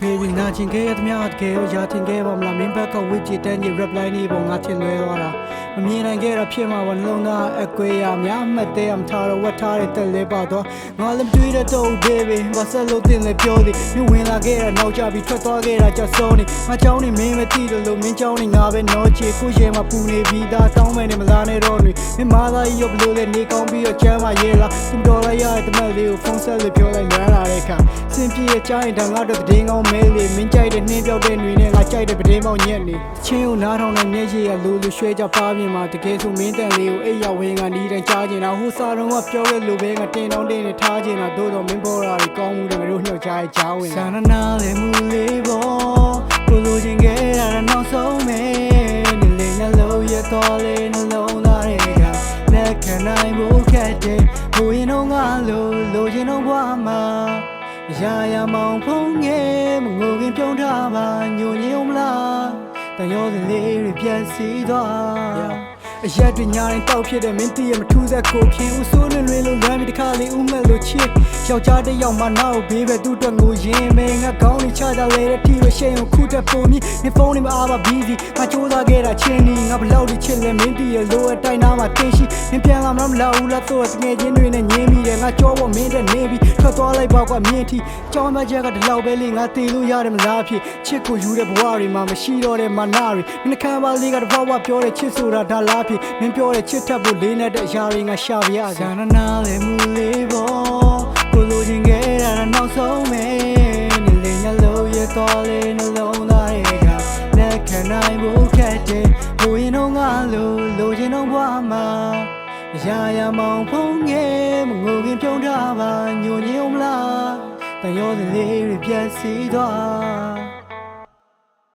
Baby နာကျင်ခဲ့ရသမျှတကယ်ရောယာထင်ခဲ့ပါမလားမင်းဘက်ကဝစ်ချစ်တဲ့ညီ reply နေပုံငါထင်လွဲသွားတာမမြင်နိုင်ခဲ့တာဖြစ်မှာပါနှလုံးသားအကွေရများအမှတ်သေးအမထားတော့ဝတ်ထားတဲ့တက်လေးပါတော့ငါလည်းတွေးတဲ့တော့ baby ဘာဆက်လို့တင်လဲပြောသည်မြဝင်လာခဲ့တာနောက်ကျပြီးထွက်သွားခဲ့တာကြဆုံးနေငါเจ้าနေမင်းမသိတယ်လို့မင်းเจ้าနေငါပဲနော်ချေခုရေမှာပူနေပြီးသားတောင်းမယ်နေမလားနဲ့တော့နေမင်းမာသားကြီးရောဘလို့လဲနေကောင်းပြီးတော့ကျမ်းမာရဲလားသူတော်လိုက်ရတဲ့တမက်လေးကိုဖုန်းဆက်လို့ပြောလိုက်လွမ်းလာတဲ့အခါစင်ပြေချားရင်ဒါငါတို့တည်ငောင်းမဲလေးမင်းကြိုက်တဲ့နှင်းပြောက်တဲ့ຫນွေနဲ့ငါကြိုက်တဲ့ပဒင်းပေါက်ညက်နေချင်းကိုနားထောင်တဲ့မျက်ရည်ကလူလူရွှဲကြပါပြင်မှာတကယ်ဆိုမင်းတန်လေးကိုအိပ်ရဝင်းကနီးတိုင်းကြားကျင်တာဟိုစာတော့ကပြောခဲ့လို့ပဲငါတင်တောင်းတင်နေထားကျင်တာတို့တော့မင်းပေါ်တာတွေကောင်းမှုတွေငါတို့နှုတ်ချရဲ့ကြားဝင်စာနာလေးမူလေးပေါ်ကိုလိုချင်ခဲ့တာနောက်ဆုံးမဲနေလေနှလုံးရဲ့တော်လေးနှလုံးသားတွေကလက်ခံနိုင်ဖို့ခက်တယ်ဘိုးရင်တော့ငါလိုချင်တော့ဘွားမှာရာရာမောင်ဖုံးငယ်မငိုခင်ပြုံးထားပါညိုညင်မလားတန်ရောစလေးတွေပြည့်စည်သွားအရက်တွေညာရင်တောက်ဖြစ်တဲ့မင်းတီးရမထူးဆက်ကိုဖြင်းဦးစိုးလွင်လွင်လို့လမ်းပြီးတစ်ခါလေးဦးမဲ့လို့ချစ်ယောက်ျားတစ်ယောက်မှနောက်ဘေးပဲသူ့အတွက်ငိုရင်မဲငါကောင်းနေချကြလေတဲ့ထီရရှိန်ကိုခုတက်ပုံမြည်နေဖုန်းနေမအားပါ busy ငါစူးစမ်းခဲ့တာချင်းနီငါဘလောက်ဒီချစ်လဲမင်းတီးရလိုအတိုင်းနာမှာတင်းရှိမင်းပြန်လာမလားမလာဘူးလားတော့ငယ်ချင်းတွေနဲ့ညင်းမိတယ်ငါကြောပေါ်မင်းတဲ့နေပြီးထွက်သွားလိုက်ပါကွာမြင့်ထီကြောင်းမချက်ကဒီလောက်ပဲလေငါတည်လို့ရတယ်မလားဖြစ်ချစ်ကိုယူတဲ့ဘဝတွေမှာမရှိတော့တဲ့မာနာတွေမင်းခံပါလေးကတဘဝပြောတဲ့ချစ်ဆိုတာဒါလားဖြစ်မင်းပြောတဲ့ချစ်ထပ်ဖို့လေးနဲ့တဲ့အရာတွေငါရှာပြရစမ်းနာလေမူလေးပေါ်ကိုလိုချင်ခဲ့တာနောက်ဆုံးမဲနေလေညလုံးရဲ့တော်လေးနှလုံးသားတွေကလက်ခံနိုင်ဖို့ခက်တယ်ဘိုးရင်တော့ငါလိုချင်တော့ဘွားမှာရာရာမောင်ဖုံးငယ်မငိုခင်ပြုံးထားပါညိုညင်မလားတန်ရောစလေးတွေပြည့်စည်သွား